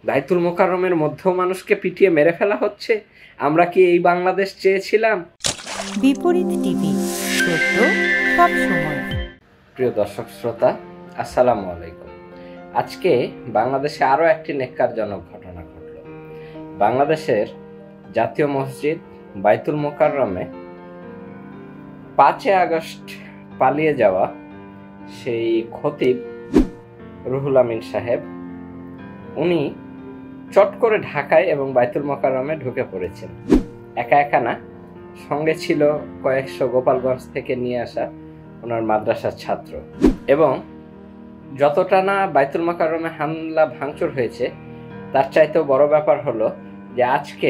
বাইতুল মোকাররমের মধ্যেও মানুষকে পিটিয়ে মেরে ফেলা হচ্ছে। আমরা কি এই বাংলাদেশ চেয়েছিলাম? বিপরীত টিভি, সত্য সব সময়। প্রিয় দর্শক শ্রোতা, আসসালামু আলাইকুম। আজকে বাংলাদেশে আরও একটি নেক্কারজনক ঘটনা ঘটল। বাংলাদেশের জাতীয় মসজিদ বাইতুল মোকাররমে 5 আগস্ট পালিয়ে যাওয়া সেই খতিব রুহুল আমিন সাহেব, উনি চট করে ঢাকায় এবং বাইতুল মোকাররমে ঢুকে পড়েছেন। একা একা না, সঙ্গে ছিল কয়েকশো গোপালগঞ্জ থেকে নিয়ে আসা ওনার মাদ্রাসার ছাত্র। এবং যতটা না বাইতুল মোকাররমে হামলা ভাঙচুর হয়েছে, তার চাইতেও বড় ব্যাপার হলো যে আজকে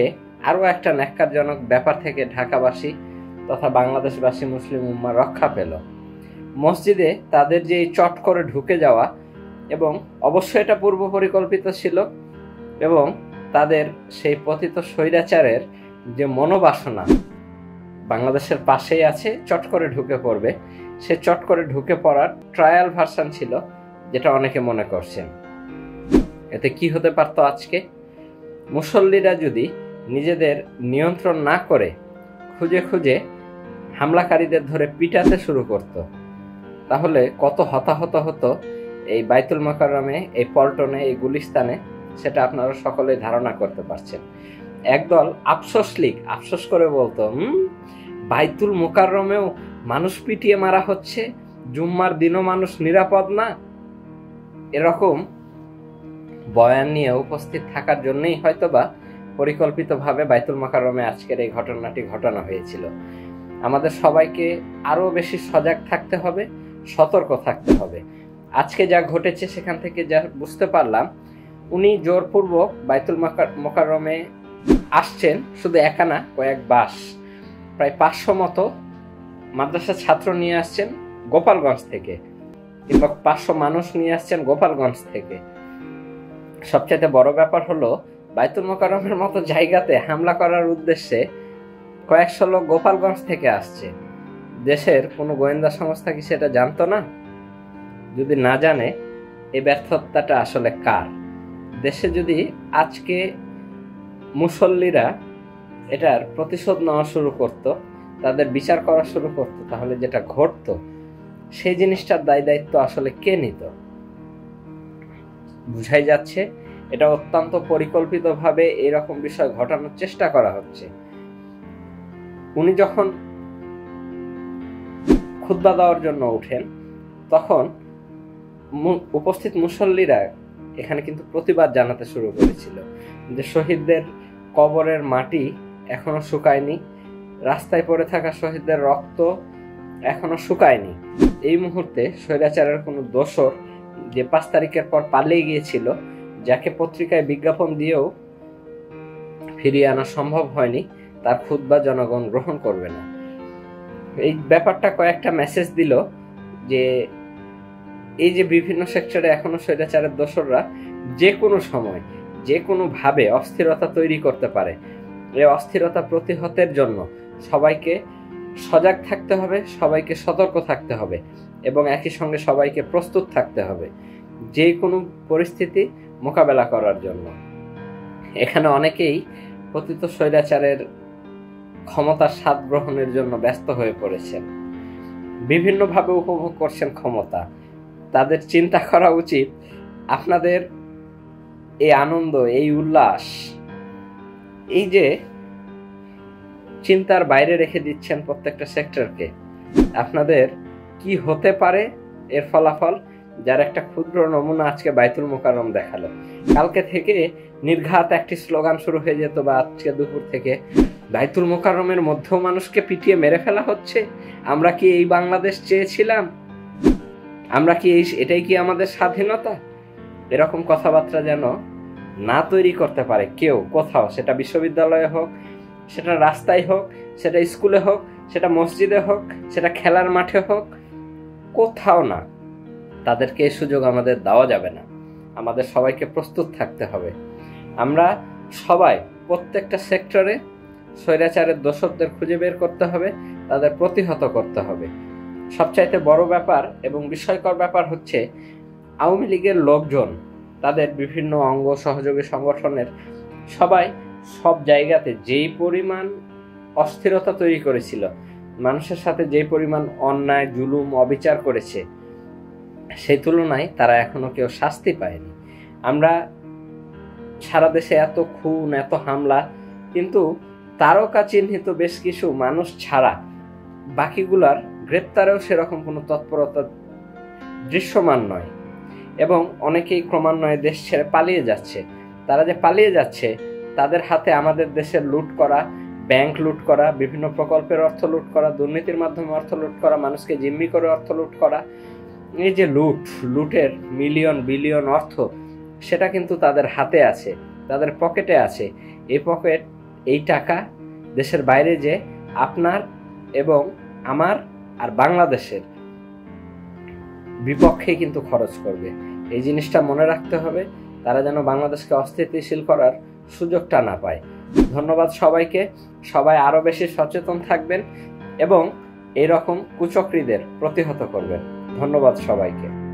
আরও একটা ন্যাক্কারজনক ব্যাপার থেকে ঢাকাবাসী তথা বাংলাদেশবাসী মুসলিম উম্মাহ রক্ষা পেল। মসজিদে তাদের যে চট করে ঢুকে যাওয়া, এবং অবশ্যই এটা পূর্ব পরিকল্পিত ছিল, এবং তাদের সেই পতিত স্বৈরাচারের যে মনোবাসনা বাংলাদেশের পাশেই আছে, চট করে ঢুকে পড়বে, সে চট করে ঢুকে পড়ার ট্রায়াল ভার্সন ছিল, যেটা অনেকে মনে করছেন। এতে কি হতে পারতো? আজকে মুসল্লিরা যদি নিজেদের নিয়ন্ত্রণ না করে খুঁজে খুঁজে হামলাকারীদের ধরে পিটাতে শুরু করত, তাহলে কত হতাহত হতো এই বাইতুল মোকাররমে, এই পল্টনে, এই গুলিস্তানে, সেটা আপনারা সকলেই ধারণা করতে পারছেন। একদল আফসোস লীগ আফসোস করে বলতো, বাইতুল মোকাররমেও মানুষ পিটিয়ে মারা হচ্ছে, জুম্মার দিনও মানুষ নিরাপদ না। এরকম বয়ান নিয়ে উপস্থিত থাকার জন্যই হয়তোবা পরিকল্পিতভাবে বাইতুল মোকাররমে আজকের এই ঘটনাটি ঘটানো হয়েছিল। আমাদের সবাইকে আরো বেশি সজাগ থাকতে হবে, সতর্ক থাকতে হবে। আজকে যা ঘটেছে সেখান থেকে যা বুঝতে পারলাম, উনি জোরপূর্বক বাইতুল মোকাররমে আসছেন, শুধু একা না, কয়েক বাস, প্রায় 500 মতো মাদ্রাসা ছাত্র নিয়ে আসছেন গোপালগঞ্জ থেকে, কিংবা 500 মানুষ নিয়ে আসছেন গোপালগঞ্জ থেকে। সবচেয়ে বড় ব্যাপার হলো, বাইতুল মোকাররমের মতো জায়গাতে হামলা করার উদ্দেশ্যে কয়েকশো লোক গোপালগঞ্জ থেকে আসছে। দেশের কোনো গোয়েন্দা সংস্থা কি সেটা জানতো না? যদি না জানে, এই ব্যর্থতাটা আসলে কার? দেশে যদি আজকে মুসল্লিরা এটার প্রতিশোধ নেওয়া শুরু করত, তাদের বিচার করা শুরু করত, তাহলে যেটা ঘটতো সেই জিনিসটার দায় দায়িত্ব আসলে কে নিত? বুঝাই যাচ্ছে এটা অত্যন্ত পরিকল্পিতভাবে এরকম বিষয় ঘটানোর চেষ্টা করা হচ্ছে। উনি যখন খুতবা দেওয়ার জন্য উঠেন, তখন উপস্থিত মুসল্লিরা এখানে কিন্তু প্রতিবাদ জানাতে শুরু করেছিল যে শহীদদের কবরের মাটি এখনো শুকায়নি, রাস্তায় পড়ে থাকা শহীদদের রক্ত এখনো শুকায়নি। এই মুহূর্তে স্বৈরাচারের কোনো দোসর যে 5 তারিখের পর পালিয়ে গিয়েছিল, যাকে পত্রিকায় বিজ্ঞাপন দিয়েও ফিরিয়ে আনা সম্ভব হয়নি, তার খুতবা জনগণ গ্রহণ করবে না। এই ব্যাপারটা কয়েকটা মেসেজ দিল যে এই যে বিভিন্ন সেক্টরে এখনো স্বৈরাচারের দোসররা যে কোনো সময় যে কোনো ভাবে অস্থিরতা তৈরি করতে পারে। এই অস্থিরতা প্রতিহতের জন্য সবাইকে সজাগ থাকতে হবে, সবাইকে সতর্ক থাকতে হবে, এবং একই সঙ্গে সবাইকে প্রস্তুত থাকতে হবে যে কোনো পরিস্থিতি মোকাবেলা করার জন্য। এখানে অনেকেই পতিত স্বৈরাচারের ক্ষমতার স্বাদ গ্রহণের জন্য ব্যস্ত হয়ে পড়েছেন, বিভিন্নভাবে উপভোগ করছেন ক্ষমতা। তাদের চিন্তা করা উচিত, আপনাদের এই আনন্দ, এই উল্লাস, এই যে চিন্তার বাইরে রেখে দিচ্ছেন প্রত্যেকটা সেক্টরকে, আপনাদের কি হতে পারে এর ফলাফল, যার একটা ক্ষুদ্র নমুনা আজকে বাইতুল মোকাররম দেখালো। কালকে থেকে নির্ঘাত একটি স্লোগান শুরু হয়ে যেত, বা আজকে দুপুর থেকে, বাইতুল মোকাররমের মধ্যেও মানুষকে পিটিয়ে মেরে ফেলা হচ্ছে। আমরা কি এই বাংলাদেশ চেয়েছিলাম? আমরা কি এটাই কি আমাদের স্বাধীনতা? এরকম কথাবার্তা যেন না তৈরি করতে পারে কেউ কোথাও, সেটা বিশ্ববিদ্যালয়ে হোক, সেটা রাস্তায় হোক, সেটা স্কুলে হোক, সেটা মসজিদে হোক, সেটা খেলার মাঠে হোক, কোথাও না। তাদেরকে এই সুযোগ আমাদের দেওয়া যাবে না। আমাদের সবাইকে প্রস্তুত থাকতে হবে। আমরা সবাই প্রত্যেকটা সেক্টরে স্বৈরাচারের দোষরদের খুঁজে বের করতে হবে, তাদের প্রতিহত করতে হবে। সবচাইতে বড় ব্যাপার এবং বিস্ময়কর ব্যাপার হচ্ছে, আওয়ামী লীগের লোকজন তাদের বিভিন্ন অঙ্গ সহযোগী সংগঠনের সবাই সব জায়গাতে যেই পরিমাণ অস্থিরতা তৈরি করেছিল, মানুষের সাথে যেই পরিমাণ অন্যায় জুলুম অবিচার করেছে, সেই তুলনায় তারা এখনো কেউ শাস্তি পায়নি। আমরা সারা দেশে এত খুন, এত হামলা, কিন্তু তারকা চিহ্নিত বেশ কিছু মানুষ ছাড়া বাকিগুলার গ্রেপ্তারেও সেরকম কোনো তৎপরতা দৃশ্যমান নয়। এবং অনেকেই ক্রমান্বয়ে দেশ ছেড়ে পালিয়ে যাচ্ছে। তারা যে পালিয়ে যাচ্ছে, তাদের হাতে আমাদের দেশের লুট করা, ব্যাংক লুট করা, বিভিন্ন প্রকল্পের অর্থ লুট করা, দুর্নীতির মাধ্যমে অর্থ লুট করা, মানুষকে জিম্মি করে অর্থ লুট করা, এই যে লুটের মিলিয়ন বিলিয়ন অর্থ, সেটা কিন্তু তাদের হাতে আছে, তাদের পকেটে আছে। এই টাকা দেশের বাইরে যে আপনার এবং আমার আর বাংলাদেশের বিপক্ষে কিন্তু খরচ করবে। এই জিনিসটা মনে রাখতে হবে, তারা যেন বাংলাদেশকে অস্থিতিশীল করার সুযোগটা না পায়। ধন্যবাদ সবাইকে। সবাই আরো বেশি সচেতন থাকবেন এবং এরকম কুচক্রীদের প্রতিহত করবেন। ধন্যবাদ সবাইকে।